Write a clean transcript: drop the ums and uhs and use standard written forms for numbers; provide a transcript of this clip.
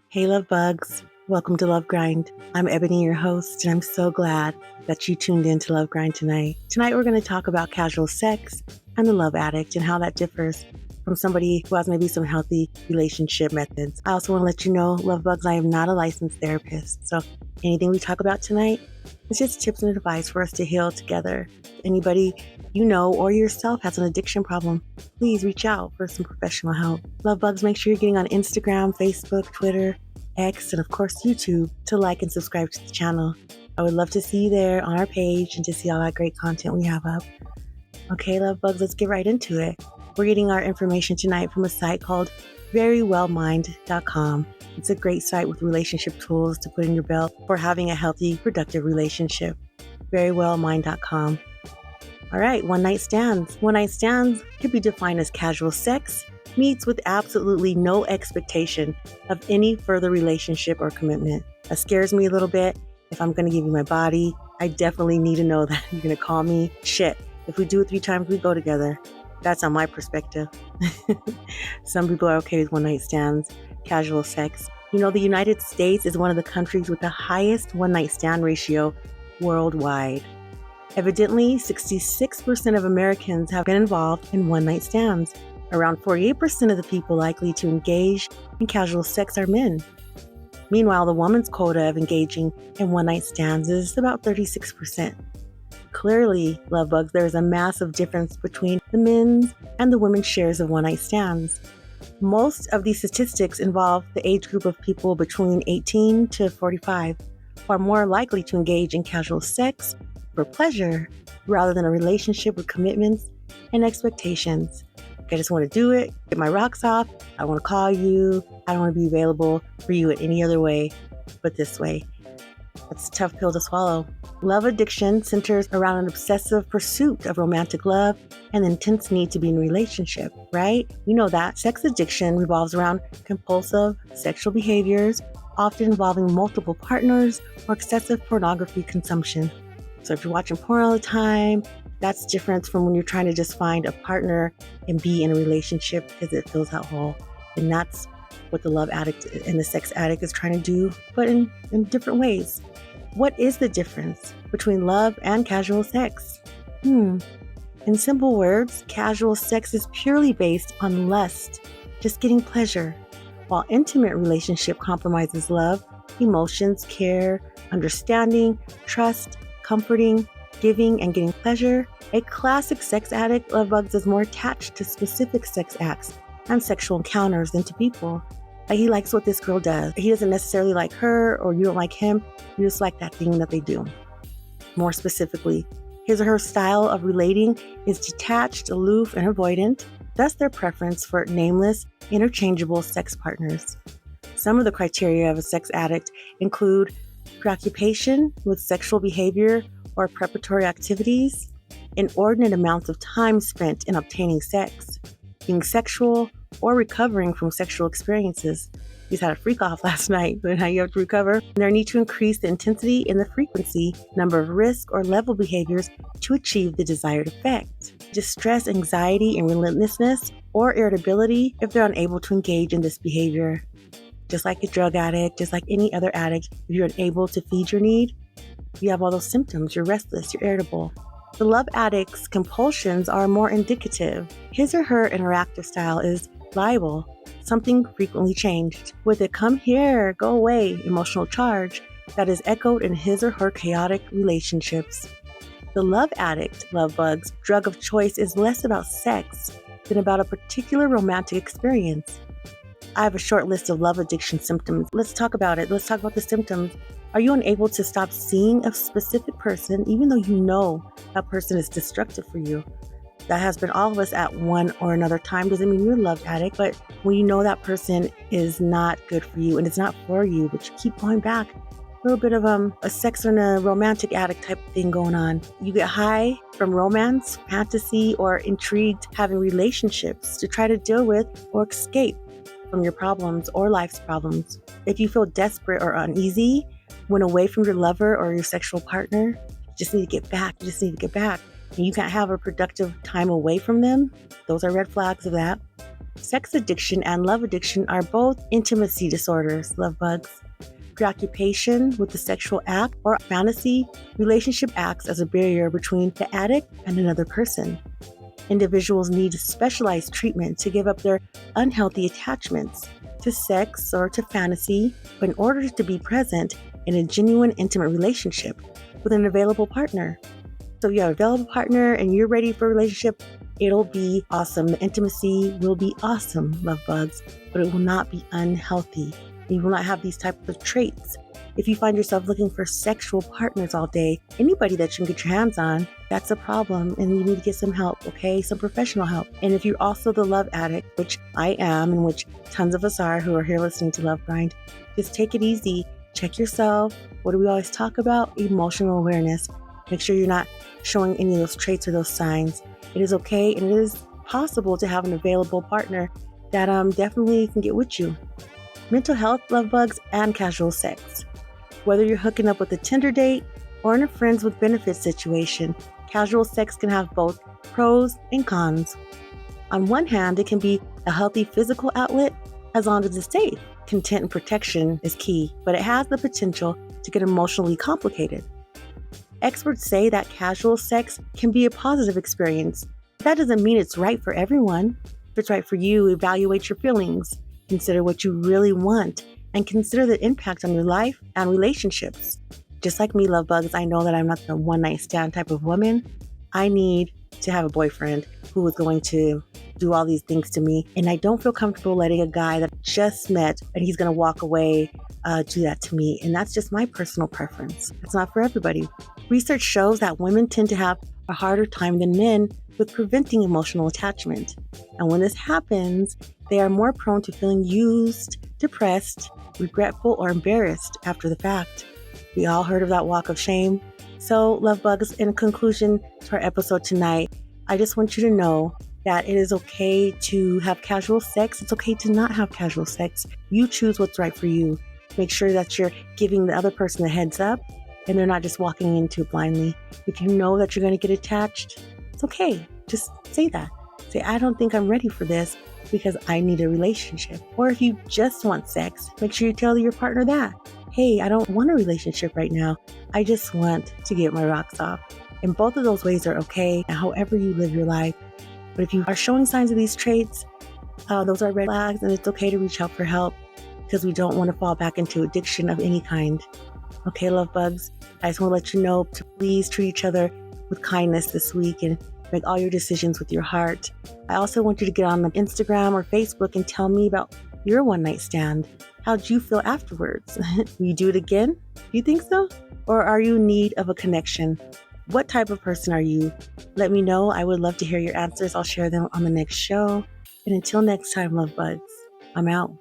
Hey, love bugs. Welcome to Love Grind. I'm Ebony, your host, and I'm so glad that you tuned in to Love Grind tonight. Tonight, we're going to talk about casual sex and the love addict and how that differs from somebody who has maybe some healthy relationship methods. I also want to let you know, love bugs, I am not a licensed therapist. So anything we talk about tonight is just tips and advice for us to heal together. Anybody you know or yourself has an addiction problem, please reach out for some professional help. Love bugs, make sure you're getting on Instagram, Facebook, Twitter, X, and of course YouTube to like and subscribe to the channel. I would love to see you there on our page and to see all that great content we have up. Okay, love bugs, let's get right into it. We're getting our information tonight from a site called verywellmind.com. It's a great site with relationship tools to put in your belt for having a healthy, productive relationship. verywellmind.com. All right, one-night stands. One-night stands could be defined as casual sex meets with absolutely no expectation of any further relationship or commitment. That scares me a little bit. If I'm going to give you my body, I definitely need to know that you're going to call me shit. If we do it 3 times, we go together. That's on my perspective. Some people are okay with one-night stands, casual sex. You know, the United States is one of the countries with the highest one-night stand ratio worldwide. Evidently, 66% of Americans have been involved in one-night stands. Around 48% of the people likely to engage in casual sex are men. Meanwhile, the woman's quota of engaging in one-night stands is about 36%. Clearly, love bugs, there is a massive difference between the men's and the women's shares of one-night stands. Most of these statistics involve the age group of people between 18 to 45, who are more likely to engage in casual sex for pleasure rather than a relationship with commitments and expectations. I just want to do it, get my rocks off. I want to call you. I don't want to be available for you in any other way but this way. That's a tough pill to swallow. Love addiction centers around an obsessive pursuit of romantic love and the intense need to be in a relationship, right? You know that. Sex addiction revolves around compulsive sexual behaviors, often involving multiple partners or excessive pornography consumption. So if you're watching porn all the time, that's different from when you're trying to just find a partner and be in a relationship because it fills that hole. And that's what the love addict and the sex addict is trying to do, but in different ways. What is the difference between love and casual sex? In simple words, casual sex is purely based on lust, just getting pleasure, while intimate relationship compromises love, emotions, care, understanding, trust, comforting, giving, and getting pleasure. A classic sex addict, love bugs, is more attached to specific sex acts and sexual encounters than to people. Like, he likes what this girl does. He doesn't necessarily like her, or you don't like him. You just like that thing that they do. More specifically, his or her style of relating is detached, aloof, and avoidant, thus their preference for nameless, interchangeable sex partners. Some of the criteria of a sex addict include preoccupation with sexual behavior or preparatory activities, inordinate amounts of time spent in obtaining sex, being sexual or recovering from sexual experiences. He's had a freak off last night, but now you have to recover. Their need to increase the intensity and the frequency, number of risk or level behaviors to achieve the desired effect. Distress, anxiety, and relentlessness or irritability if they're unable to engage in this behavior. Just like a drug addict, just like any other addict, if you're unable to feed your need, you have all those symptoms. You're restless, you're irritable. The love addict's compulsions are more indicative. His or her interactive style is liable, something frequently changed, with a come here, go away emotional charge that is echoed in his or her chaotic relationships. The love addict, love bug's drug of choice is less about sex than about a particular romantic experience. I have a short list of love addiction symptoms. Let's talk about it. Let's talk about the symptoms. Are you unable to stop seeing a specific person even though you know that person is destructive for you? That has been all of us at one or another time. Doesn't mean you're a love addict, but when you know that person is not good for you and it's not for you, but you keep going back, a little bit of a sex and a romantic addict type of thing going on. You get high from romance, fantasy, or intrigued having relationships to try to deal with or escape from your problems or life's problems. If you feel desperate or uneasy when away from your lover or your sexual partner, you just need to get back. You just need to get back. and you can't have a productive time away from them, those are red flags of that. Sex addiction and love addiction are both intimacy disorders, love bugs. Preoccupation with the sexual act or fantasy relationship acts as a barrier between the addict and another person. Individuals need specialized treatment to give up their unhealthy attachments to sex or to fantasy, but in order to be present in a genuine intimate relationship with an available partner. So if you have an available partner and you're ready for a relationship, it'll be awesome. The intimacy will be awesome, love bugs, but it will not be unhealthy. You will not have these types of traits. If you find yourself looking for sexual partners all day, anybody that you can get your hands on, that's a problem and you need to get some help, okay? Some professional help. And if you're also the love addict, which I am and which tons of us are who are here listening to Love Grind, just take it easy. Check yourself. What do we always talk about? Emotional awareness. Make sure you're not showing any of those traits or those signs. It is okay and it is possible to have an available partner that definitely can get with you. Mental health, love bugs, and casual sex. Whether you're hooking up with a Tinder date or in a friends with benefits situation, casual sex can have both pros and cons. On one hand, it can be a healthy physical outlet as long as it's safe. Content and protection is key, but it has the potential to get emotionally complicated. Experts say that casual sex can be a positive experience. That doesn't mean it's right for everyone. If it's right for you, evaluate your feelings. Consider what you really want and consider the impact on your life and relationships. Just like me, love bugs, I know that I'm not the one-night stand type of woman. I need to have a boyfriend who is going to do all these things to me. And I don't feel comfortable letting a guy that I just met and he's going to walk away do that to me. And that's just my personal preference. It's not for everybody. Research shows that women tend to have a harder time than men with preventing emotional attachment. And when this happens, they are more prone to feeling used, depressed, regretful, or embarrassed after the fact. We all heard of that walk of shame. So, love bugs, in conclusion to our episode tonight, I just want you to know that it is okay to have casual sex. It's okay to not have casual sex. You choose what's right for you. Make sure that you're giving the other person a heads up and they're not just walking into it blindly. If you know that you're going to get attached, it's okay. Just say that. Say, I don't think I'm ready for this because I need a relationship. Or if you just want sex, make sure you tell your partner that. Hey, I don't want a relationship right now. I just want to get my rocks off. And both of those ways are okay, however you live your life. But if you are showing signs of these traits, those are red flags, and it's okay to reach out for help because we don't want to fall back into addiction of any kind. Okay, love bugs, I just want to let you know to please treat each other with kindness this week and make all your decisions with your heart. I also want you to get on Instagram or Facebook and tell me about your one-night stand. How'd you feel afterwards? Will you do it again? Do you think so? Or are you in need of a connection? What type of person are you? Let me know. I would love to hear your answers. I'll share them on the next show. And until next time, love bugs, I'm out.